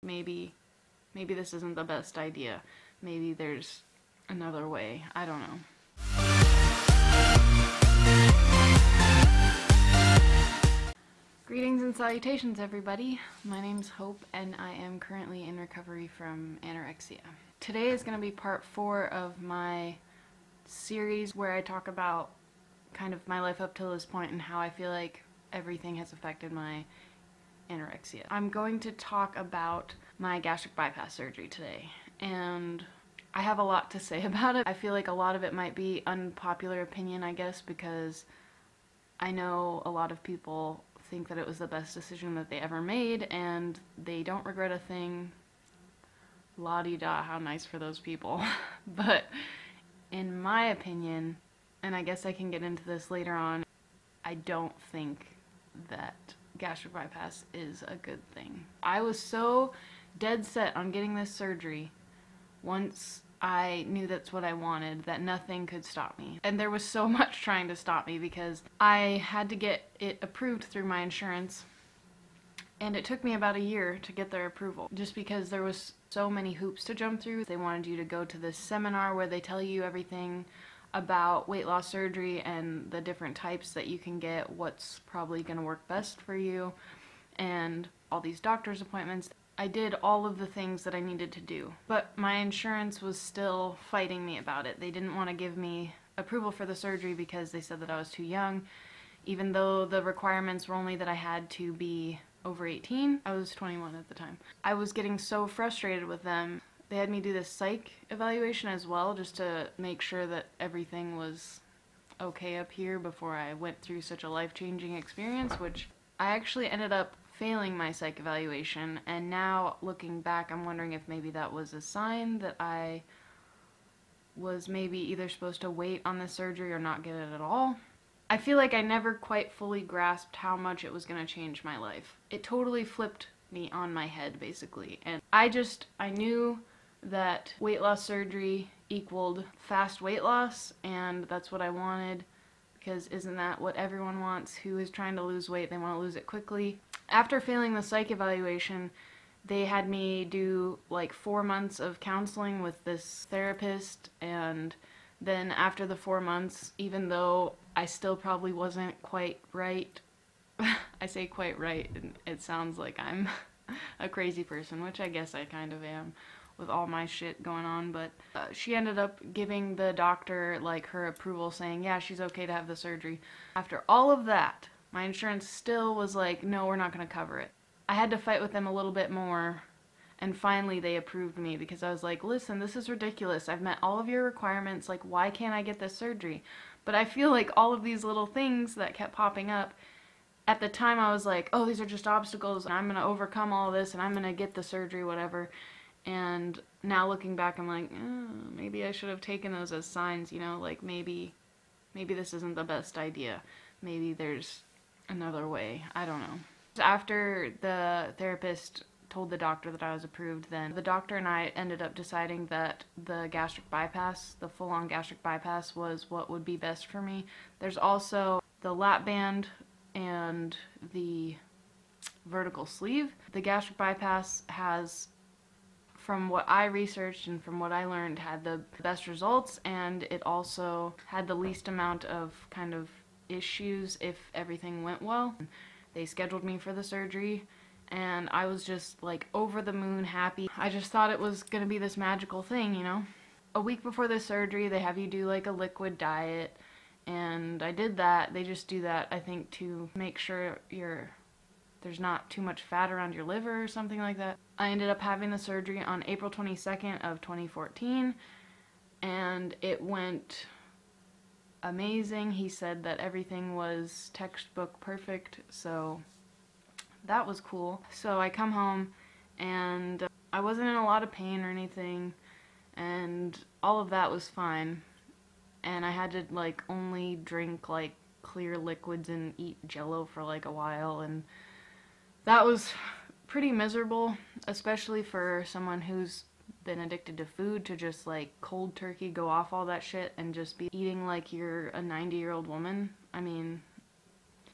maybe this isn't the best idea. Maybe there's another way. I don't know. Greetings and salutations, everybody. My name's Hope, and I am currently in recovery from anorexia. Today is going to be part 4 of my series where I talk about kind of my life up till this point and how I feel like everything has affected my anorexia. I'm going to talk about my gastric bypass surgery today, and I have a lot to say about it. I feel like a lot of it might be unpopular opinion, I guess, because I know a lot of people think that it was the best decision that they ever made and they don't regret a thing. La-di-da, how nice for those people. But in my opinion, and I guess I can get into this later on, I don't think that gastric bypass is a good thing. I was so dead set on getting this surgery once I knew that's what I wanted, that nothing could stop me. And there was so much trying to stop me because I had to get it approved through my insurance, and it took me about a year to get their approval just because there was so many hoops to jump through. They wanted you to go to this seminar where they tell you everything about weight loss surgery and the different types that you can get, what's probably going to work best for you, and all these doctor's appointments. I did all of the things that I needed to do, but my insurance was still fighting me about it. They didn't want to give me approval for the surgery because they said that I was too young, even though the requirements were only that I had to be over 18. I was 21 at the time. I was getting so frustrated with them. They had me do this psych evaluation as well, just to make sure that everything was okay up here before I went through such a life-changing experience, which I actually ended up failing my psych evaluation, and now looking back I'm wondering if maybe that was a sign that I was maybe either supposed to wait on the surgery or not get it at all. I feel like I never quite fully grasped how much it was going to change my life. It totally flipped me on my head, basically, and I knew that weight loss surgery equaled fast weight loss, and that's what I wanted, because isn't that what everyone wants who is trying to lose weight? They want to lose it quickly. After failing the psych evaluation, they had me do like 4 months of counseling with this therapist, and then after the 4 months, even though I still probably wasn't quite right, I say quite right, and it sounds like I'm a crazy person, which I guess I kind of am with all my shit going on, but she ended up giving the doctor like her approval, saying yeah, she's okay to have the surgery. After all of that, my insurance still was like, no, we're not going to cover it. I had to fight with them a little bit more, and finally they approved me because I was like, listen, this is ridiculous. I've met all of your requirements. Like, why can't I get this surgery? But I feel like all of these little things that kept popping up, at the time I was like, oh, these are just obstacles, and I'm going to overcome all this, and I'm going to get the surgery, whatever. And now looking back, I'm like, maybe I should have taken those as signs, you know, like maybe this isn't the best idea. Maybe there's another way. I don't know. After the therapist told the doctor that I was approved, then the doctor and I ended up deciding that the gastric bypass, the full-on gastric bypass, was what would be best for me. There's also the lap band and the vertical sleeve. The gastric bypass has, from what I researched and from what I learned, had the best results, and it also had the least amount of kind of issues if everything went well. They scheduled me for the surgery, and I was just like over the moon happy. I just thought it was gonna be this magical thing, you know? A week before the surgery, they have you do like a liquid diet, and I did that. They just do that, I think, to make sure there's not too much fat around your liver or something like that. I ended up having the surgery on April 22nd of 2014, and it went amazing. He said that everything was textbook perfect, so that was cool. So I come home, and I wasn't in a lot of pain or anything, and all of that was fine. And I had to like only drink like clear liquids and eat Jello for like a while, and that was pretty miserable, especially for someone who's been addicted to food, to just like cold turkey go off all that shit and just be eating like you're a 90-year-old woman. I mean,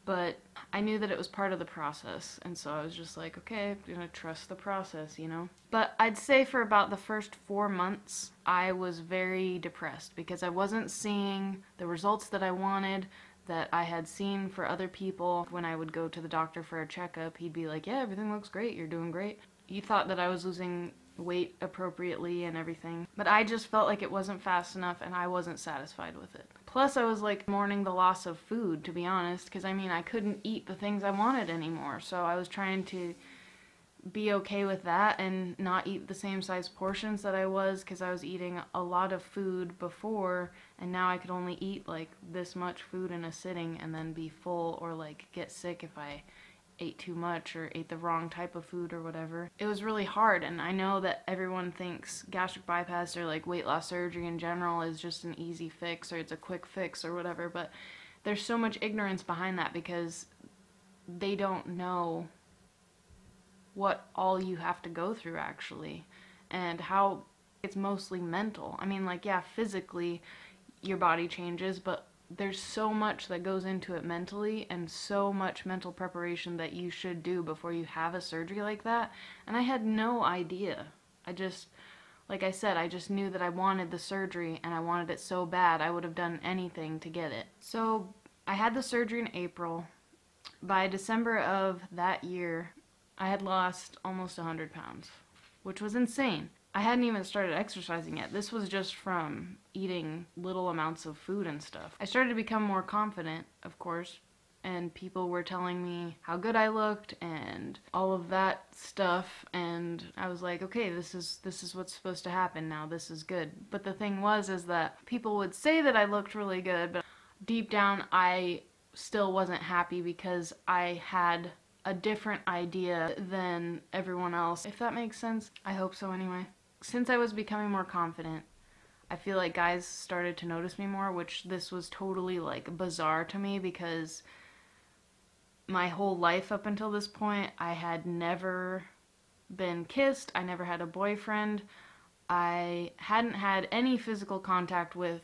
but I knew that it was part of the process, and so I was just like, okay, I'm gonna trust the process, you know? But I'd say for about the first 4 months, I was very depressed because I wasn't seeing the results that I wanted, that I had seen for other people. When I would go to the doctor for a checkup, he'd be like, yeah, everything looks great, you're doing great. He thought that I was losing weight appropriately and everything, but I just felt like it wasn't fast enough and I wasn't satisfied with it. Plus I was like mourning the loss of food, to be honest, because I mean I couldn't eat the things I wanted anymore, so I was trying to be okay with that and not eat the same size portions that I was, because I was eating a lot of food before and now I could only eat like this much food in a sitting and then be full or like get sick if I ate too much or ate the wrong type of food or whatever. It was really hard, and I know that everyone thinks gastric bypass or like weight loss surgery in general is just an easy fix or it's a quick fix or whatever, but there's so much ignorance behind that because they don't know what all you have to go through actually, and how it's mostly mental. I mean, like, yeah, physically your body changes, but there's so much that goes into it mentally and so much mental preparation that you should do before you have a surgery like that. And I had no idea. Like I said, I just knew that I wanted the surgery and I wanted it so bad I would have done anything to get it. So I had the surgery in April. By December of that year, I had lost almost 100 pounds, which was insane. I hadn't even started exercising yet. This was just from eating little amounts of food and stuff. I started to become more confident, of course, and people were telling me how good I looked and all of that stuff, and I was like, okay, this is what's supposed to happen now. This is good. But the thing is that people would say that I looked really good, but deep down I still wasn't happy because I had a different idea than everyone else, if that makes sense. I hope so anyway. Since I was becoming more confident, I feel like guys started to notice me more, which this was totally like bizarre to me because my whole life up until this point, I had never been kissed, I never had a boyfriend, I hadn't had any physical contact with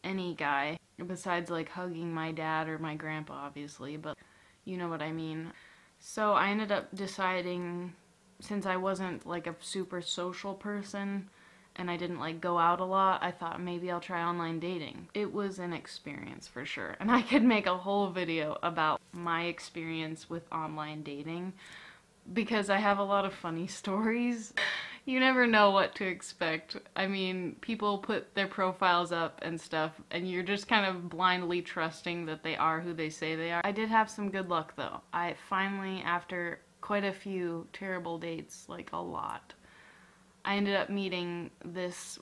any guy, besides like hugging my dad or my grandpa, obviously, but you know what I mean. So I ended up deciding, since I wasn't like a super social person and I didn't like go out a lot, I thought maybe I'll try online dating. It was an experience for sure, and I could make a whole video about my experience with online dating because I have a lot of funny stories. You never know what to expect. I mean, people put their profiles up and stuff, and you're just kind of blindly trusting that they are who they say they are. I did have some good luck though. I finally, after quite a few terrible dates, like a lot, I ended up meeting this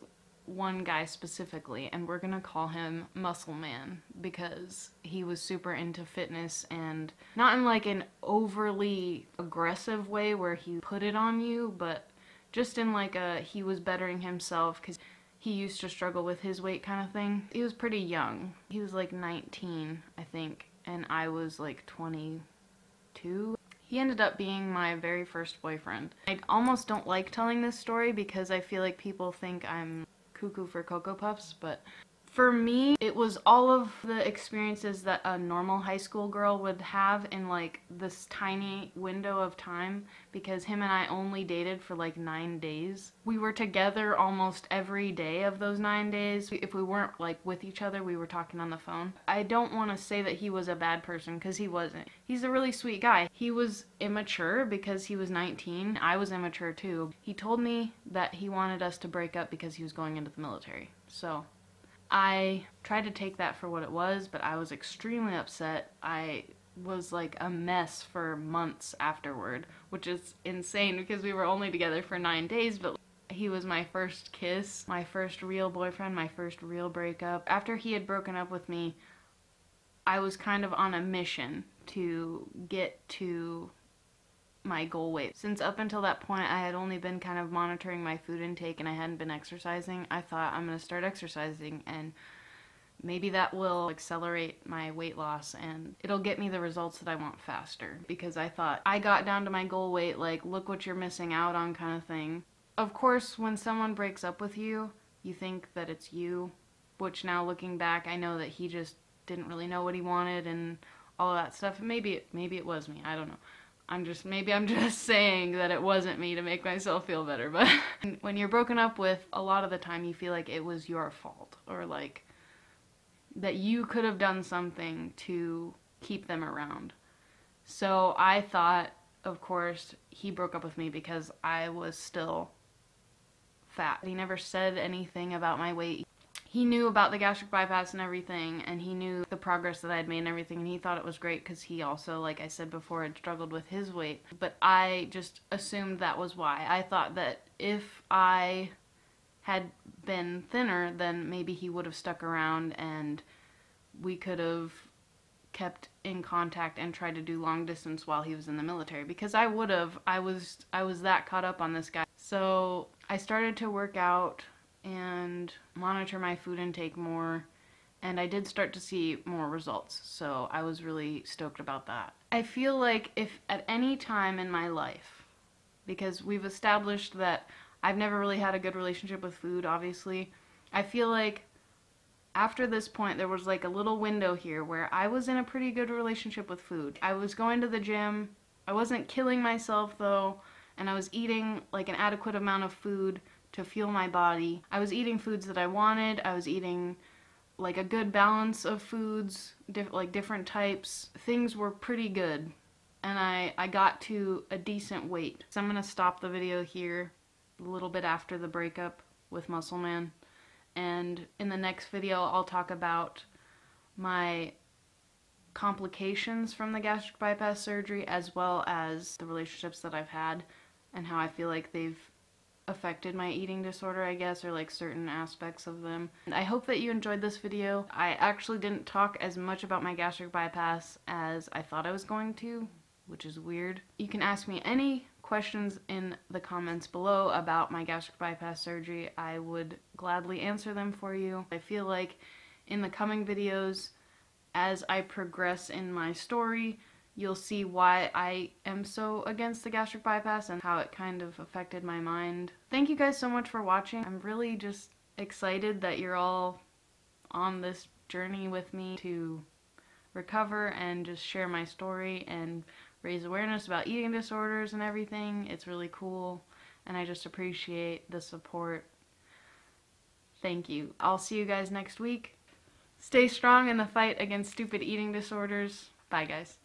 one guy specifically, and we're gonna call him Muscle Man because he was super into fitness, and not in like an overly aggressive way where he put it on you, but just in like he was bettering himself because he used to struggle with his weight kind of thing. He was pretty young. He was like 19, I think, and I was like 22. He ended up being my very first boyfriend. I almost don't like telling this story because I feel like people think I'm cuckoo for Cocoa Puffs, but for me, it was all of the experiences that a normal high school girl would have in like this tiny window of time, because him and I only dated for like 9 days. We were together almost every day of those 9 days. If we weren't like with each other, we were talking on the phone. I don't want to say that he was a bad person because he wasn't. He's a really sweet guy. He was immature because he was 19. I was immature too. He told me that he wanted us to break up because he was going into the military. So I tried to take that for what it was, but I was extremely upset. I was like a mess for months afterward, which is insane because we were only together for 9 days, but he was my first kiss, my first real boyfriend, my first real breakup. After he had broken up with me, I was kind of on a mission to get to my goal weight. Since up until that point I had only been kind of monitoring my food intake and I hadn't been exercising, I thought I'm gonna start exercising and maybe that will accelerate my weight loss and it'll get me the results that I want faster, because I thought I got down to my goal weight, like look what you're missing out on kind of thing. Of course, when someone breaks up with you, you think that it's you, which now looking back I know that he just didn't really know what he wanted and all of that stuff. Maybe it was me. I don't know. Maybe I'm just saying that it wasn't me to make myself feel better. But when you're broken up with, a lot of the time you feel like it was your fault, or like that you could have done something to keep them around. So I thought, of course, he broke up with me because I was still fat. He never said anything about my weight. He knew about the gastric bypass and everything, and he knew the progress that I had made and everything, and he thought it was great because he also, like I said before, had struggled with his weight. But I just assumed that was why. I thought that if I had been thinner, then maybe he would have stuck around and we could have kept in contact and tried to do long distance while he was in the military, because I would have. I was that caught up on this guy. So I started to work out and monitor my food intake more, and I did start to see more results, so I was really stoked about that. I feel like if at any time in my life, because we've established that I've never really had a good relationship with food, obviously, I feel like after this point there was like a little window here where I was in a pretty good relationship with food. I was going to the gym, I wasn't killing myself though, and I was eating like an adequate amount of food to fuel my body. I was eating foods that I wanted. I was eating like a good balance of foods, like different types. Things were pretty good, and I got to a decent weight. So I'm gonna stop the video here a little bit after the breakup with Muscle Man, and in the next video I'll talk about my complications from the gastric bypass surgery, as well as the relationships that I've had and how I feel like they've affected my eating disorder, I guess, or like certain aspects of them. And I hope that you enjoyed this video. I actually didn't talk as much about my gastric bypass as I thought I was going to, which is weird. You can ask me any questions in the comments below about my gastric bypass surgery. I would gladly answer them for you. I feel like in the coming videos, as I progress in my story, you'll see why I am so against the gastric bypass and how it kind of affected my mind. Thank you guys so much for watching. I'm really just excited that you're all on this journey with me to recover and just share my story and raise awareness about eating disorders and everything. It's really cool, and I just appreciate the support. Thank you. I'll see you guys next week. Stay strong in the fight against stupid eating disorders. Bye, guys.